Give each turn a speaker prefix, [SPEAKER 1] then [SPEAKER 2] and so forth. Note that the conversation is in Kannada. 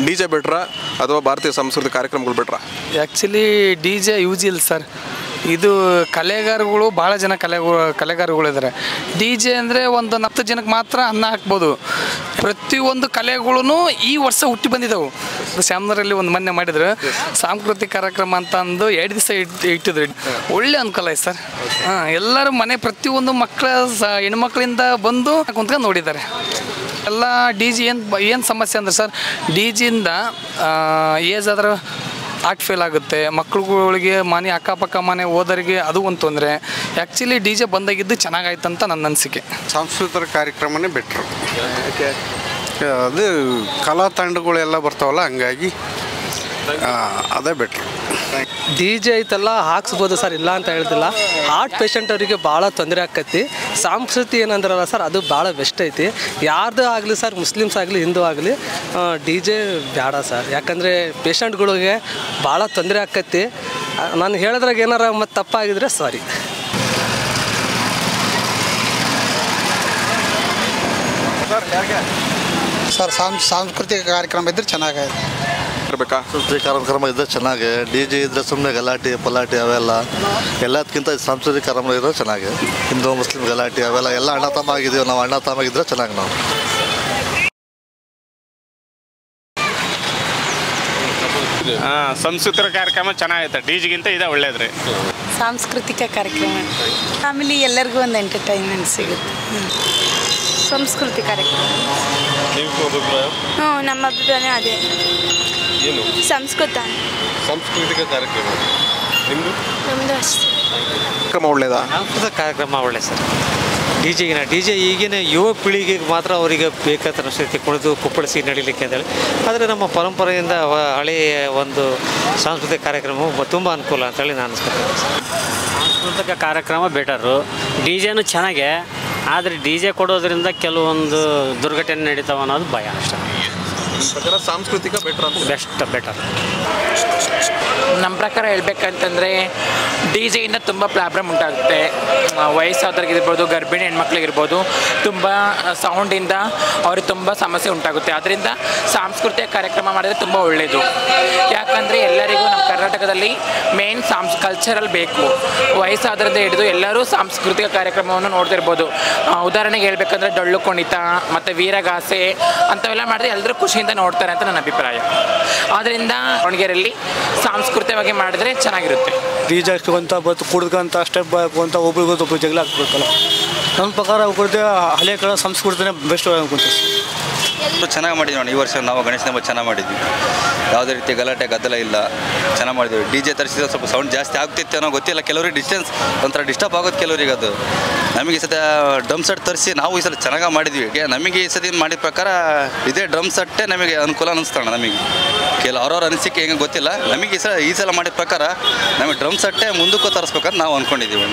[SPEAKER 1] ಡಿ ಜೆ ಬೆಟ್ರಾ ಅಥವಾ ಭಾರತೀಯ ಸಾಂಸ್ಕೃತಿಕ ಕಾರ್ಯಕ್ರಮಗಳು ಬೆಟ್ರಾ?
[SPEAKER 2] ಆ್ಯಕ್ಚುಲಿ ಡಿ ಜೆ ಯೂಸ್ ಇಲ್ಲ ಸರ್. ಇದು ಕಲೆಗಾರಗಳು ಭಾಳ ಜನ ಕಲೆಗಾರಗಳಿದ್ದಾರೆ. ಡಿ ಜೆ ಅಂದರೆ ಒಂದು 10 ಜನಕ್ಕೆ ಮಾತ್ರ ಅನ್ನ ಹಾಕ್ಬೋದು. ಪ್ರತಿಯೊಂದು ಕಲೆಗಳೂ ಈ ವರ್ಷ ಹುಟ್ಟಿ ಬಂದಿದ್ದವು. ಶ್ಯಾಮನಗರಲ್ಲಿ ಒಂದು ಮೊನ್ನೆ ಮಾಡಿದ್ರು ಸಾಂಸ್ಕೃತಿಕ ಕಾರ್ಯಕ್ರಮ ಅಂತ ಅಂದು 2 ದಿವಸ ಇಟ್ಟಿದ್ರು. ಒಳ್ಳೆ ಅನುಕೂಲ ಐತೆ ಸರ್. ಎಲ್ಲರೂ ಮನೆ ಪ್ರತಿಯೊಂದು ಹೆಣ್ಮಕ್ಳಿಂದ ಬಂದು ಕುಂತ್ಕೊಂಡು ನೋಡಿದ್ದಾರೆ. ಎಲ್ಲ ಡಿ ಜಿ ಏನು ಸಮಸ್ಯೆ ಅಂದ್ರೆ ಸರ್, ಡಿ ಜಿಯಿಂದ ಏಜ್ ಆದ್ರೆ ಹಾರ್ಟ್ ಫೇಲ್ ಆಗುತ್ತೆ. ಮಕ್ಳುಗಳಿಗೆ ಮನೆ ಅಕ್ಕಪಕ್ಕ ಮನೆ ಹೋದರಿಗೆ ಅದು ಒಂದು ತೊಂದರೆ. ಆ್ಯಕ್ಚುಲಿ ಡಿ ಜೆ ಬಂದಾಗಿದ್ದು ಚೆನ್ನಾಗಾಯ್ತು ಅಂತ ನನ್ನ ಅನಿಸಿಕೆ.
[SPEAKER 3] ಸಾಂಸ್ಕೃತಿಕ ಕಾರ್ಯಕ್ರಮನೇ ಬೆಟ್ರು. ಅದು ಕಲಾ ತಂಡಗಳೆಲ್ಲ ಬರ್ತಾವಲ್ಲ, ಹಂಗಾಗಿ ಅದೇ ಬೆಟ್ರು.
[SPEAKER 4] ಡಿ ಜೆ ಐತಲ್ಲ ಹಾಕ್ಸ್ಬೋದು ಸರ್, ಇಲ್ಲ ಅಂತ ಹೇಳ್ತಿಲ್ಲ. ಹಾರ್ಟ್ ಪೇಷಂಟ್ ಅವರಿಗೆ ಭಾಳ ತೊಂದರೆ ಆಕೈತಿ. ಸಂಸ್ಕೃತಿ ಏನಂದ್ರಲ್ಲ ಸರ್, ಅದು ಭಾಳ ಬೆಸ್ಟ್ ಐತಿ. ಯಾರ್ದು ಆಗಲಿ ಸರ್, ಮುಸ್ಲಿಮ್ಸ್ ಆಗಲಿ ಹಿಂದೂ ಆಗಲಿ, ಡಿ ಜೆ ಬೇಡ ಸರ್. ಯಾಕಂದರೆ ಪೇಷಂಟ್ಗಳಿಗೆ ಭಾಳ ತೊಂದರೆ ಆಕೈತಿ. ನಾನು ಹೇಳಿದ್ರಾಗ ಏನಾರ ಮತ್ತು ತಪ್ಪಾಗಿದ್ರೆ ಸಾರಿ.
[SPEAKER 5] ಸರ್ ಸಾಂಸ್ಕೃತಿಕ ಕಾರ್ಯಕ್ರಮ ಇದ್ರೆ ಚೆನ್ನಾಗೈತೆ.
[SPEAKER 6] ಸಾಂಸ್ಕೃತಿಕ ಕಾರ್ಯಕ್ರಮ ಇದ್ದರೆ ಚೆನ್ನಾಗಿ. ಡಿ ಜೆ ಇದ್ದರೆ ಸುಮ್ಮನೆ ಗಲಾಟೆ ಪಲಾಟೆ ಅವೆಲ್ಲ, ಎಲ್ಲದಕ್ಕಿಂತ ಸಾಂಸ್ಕೃತಿಕ ಕಾರ್ಯಕ್ರಮ ಇದ್ರೆ ಚೆನ್ನಾಗಿ. ಹಿಂದೂ ಮುಸ್ಲಿಂ ಗಲಾಟೆ ಅವೆಲ್ಲ ಎಲ್ಲ ಅಣ್ಣ ತಮ್ಮ ಆಗಿದ್ದೀವಿ ನಾವು. ಅಣ್ಣ ತಮ್ಮ ಆಗಿದ್ರೆ ಚೆನ್ನಾಗಿ ನಾವು.
[SPEAKER 7] ಸಾಂಸ್ಕೃತಿಕ ಕಾರ್ಯಕ್ರಮ ಚೆನ್ನಾಗೈತೆ. ಡಿ ಜಿಗಿಂತ ಇದೆ ಒಳ್ಳೇದ್ರಿ.
[SPEAKER 8] ಸಾಂಸ್ಕೃತಿಕ ಕಾರ್ಯಕ್ರಮ ಫ್ಯಾಮಿಲಿ ಎಲ್ಲರಿಗೂ ಒಂದು ಎಂಟರ್ಟೈನ್ಮೆಂಟ್ ಸಿಗುತ್ತೆ. ಸಂಸ್ಕೃತಿ ಕಾರ್ಯಕ್ರಮ ನಮ್ಮ ಅಭಿಪ್ರಾಯ ಅದೇ.
[SPEAKER 1] ಸಾಂಸ್ಕೃತಿಕ ಕಾರ್ಯಕ್ರಮ ನಿಮ್ಮದು?
[SPEAKER 8] ನಮ್ಮದು ಅಷ್ಟೇ.
[SPEAKER 1] ಕಾರ್ಯಕ್ರಮ ಒಳ್ಳೇದಾ?
[SPEAKER 9] ಸಾಂಸ್ಕೃತಿಕ ಕಾರ್ಯಕ್ರಮ ಒಳ್ಳೆ ಸರ್. ಡಿ ಜೆ ಈಗಿನ ಯುವ ಪೀಳಿಗೆಗೆ ಮಾತ್ರ ಅವರಿಗೆ ಬೇಕಾದ ಸಂಸ್ಕೃತಿ ಕುಣಿದು ಕುಪ್ಪಳಿಸಿ ನಡೀಲಿಕ್ಕೆ ಅಂತೇಳಿ. ಆದರೆ ನಮ್ಮ ಪರಂಪರೆಯಿಂದ ಹಳೆಯ ಒಂದು ಸಾಂಸ್ಕೃತಿಕ ಕಾರ್ಯಕ್ರಮ ತುಂಬ ಅನುಕೂಲ ಅಂತೇಳಿ ನಾನು ಅನಿಸ್ಕೊತೀನಿ.
[SPEAKER 10] ಸಾಂಸ್ಕೃತಿಕ ಕಾರ್ಯಕ್ರಮ ಬೆಟರು. ಡಿ ಜೆನೂ ಚೆನ್ನಾಗೆ, ಆದರೆ ಡಿ ಜೆ ಕೊಡೋದ್ರಿಂದ ಕೆಲವೊಂದು ದುರ್ಘಟನೆ ನಡೀತಾವೆ ಅನ್ನೋದು ಭಯ ಅಷ್ಟೇ.
[SPEAKER 1] ಸಾಂಸ್ಕೃತಿಕ
[SPEAKER 10] ಬೆಟರ್.
[SPEAKER 11] ನಮ್ಮ ಪ್ರಕಾರ ಹೇಳ್ಬೇಕಂತಂದರೆ ಡಿ ಜೆಯಿಂದ ತುಂಬ ಪ್ರಾಬ್ಲಮ್ ಉಂಟಾಗುತ್ತೆ. ವಯಸ್ಸಾದವ್ರಿಗಿರ್ಬೋದು, ಗರ್ಭಿಣಿ ಹೆಣ್ಮಕ್ಳಿಗಿರ್ಬೋದು, ತುಂಬ ಸೌಂಡಿಂದ ಅವ್ರಿಗೆ ತುಂಬ ಸಮಸ್ಯೆ ಉಂಟಾಗುತ್ತೆ. ಅದರಿಂದ ಸಾಂಸ್ಕೃತಿಕ ಕಾರ್ಯಕ್ರಮ ಮಾಡಿದರೆ ತುಂಬ ಒಳ್ಳೆಯದು. ಯಾಕಂದರೆ ಎಲ್ಲರಿಗೂ ನಮ್ಮ ಕರ್ನಾಟಕದಲ್ಲಿ ಮೇನ್ ಕಲ್ಚರಲ್ ಬೇಕು. ವಯಸ್ಸಾದ್ರಿಂದ ಹಿಡಿದು ಎಲ್ಲರೂ ಸಾಂಸ್ಕೃತಿಕ ಕಾರ್ಯಕ್ರಮವನ್ನು ನೋಡ್ತಿರ್ಬೋದು. ಉದಾಹರಣೆಗೆ ಹೇಳ್ಬೇಕಂದ್ರೆ ಡೊಳ್ಳು ಕುಣಿತ ಮತ್ತು ವೀರಗಾಸೆ ಅಂಥವೆಲ್ಲ ಮಾಡಿದ್ರೆ ಎಲ್ಲರೂ ಖುಷಿಯಿಂದ ನೋಡ್ತಾರೆ ಅಂತ ನನ್ನ ಅಭಿಪ್ರಾಯ. ಆದ್ದರಿಂದ ದಾವಣಗೆರೆಯಲ್ಲಿ ಸಾಂಸ್ಕೃತಿಕವಾಗಿ ಮಾಡಿದರೆ ಚೆನ್ನಾಗಿರುತ್ತೆ.
[SPEAKER 4] ಡಿ ಜೆ ಅಂತ ಬತ್ತು ಕುಡ್ಕಂತ ಸ್ಟೆಪ್ ಅಂತ ಒಬ್ರಿಗೊಬ್ಬರು ಜಗಳ ಆಗ್ಬೇಕಲ್ಲ. ನನ್ನ ಪ್ರಕಾರ ಕುಡಿದು ಹಳೆ ಕಾಲ ಸಂಸ್ಕೃತಿನೇ ಬೆಸ್ಟ್ ಅನ್ಕೊಂತೀವಿ.
[SPEAKER 12] ಚೆನ್ನಾಗಿ ಮಾಡಿದ್ವಿ ನೋಡಿ. ಈ ವರ್ಷ ನಾವು ಗಣೇಶ ಹಬ್ಬ ಚೆನ್ನಾಗಿ ಮಾಡಿದ್ವಿ. ಯಾವುದೇ ರೀತಿ ಗಲಾಟೆ ಗದ್ದಲ ಇಲ್ಲ, ಚೆನ್ನಾಗಿ ಮಾಡಿದ್ವಿ. ಡಿ ಜೆ ತರಿಸಿದ್ರೆ ಸ್ವಲ್ಪ ಸೌಂಡ್ ಜಾಸ್ತಿ ಆಗ್ತಿತ್ತು ಅನ್ನೋ ಗೊತ್ತಿಲ್ಲ. ಕೆಲವರಿಗೆ ಡಿಸ್ಟೆನ್ಸ್ ಒಂಥರ ಡಿಸ್ಟರ್ಬ್ ಆಗೋದು ಕೆಲವರಿಗೆ. ಅದು ನಮಗೆ ಈ ಸಲ ಡ್ರಮ್ ಸೆಟ್ ತರಿಸಿ ನಾವು ಈ ಸಲ ಚೆನ್ನಾಗಿ ಮಾಡಿದ್ವಿ. ನಮಗೆ ಈ ಸತಿ ಮಾಡಿದ ಪ್ರಕಾರ ಇದೇ ಡ್ರಮ್ ಸೆಟ್ಟೇ ನಮಗೆ ಅನುಕೂಲ ಅನ್ನಿಸ್ತಾಣ. ನಮಗೆ ಅವ್ರವ್ರ ಅನಿಸಿಕೆ ಹೆಂಗೆ ಗೊತ್ತಿಲ್ಲ. ನಮಗೆ ಈ ಸಲ ಮಾಡಿದ ಪ್ರಕಾರ ನಮಗೆ ಡ್ರಮ್ ಸೆಟ್ಟೇ ಮುಂದಕ್ಕೂ ತರಿಸ್ಬೇಕಂತ ನಾವು ಅಂದ್ಕೊಂಡಿದ್ದೀವಿ.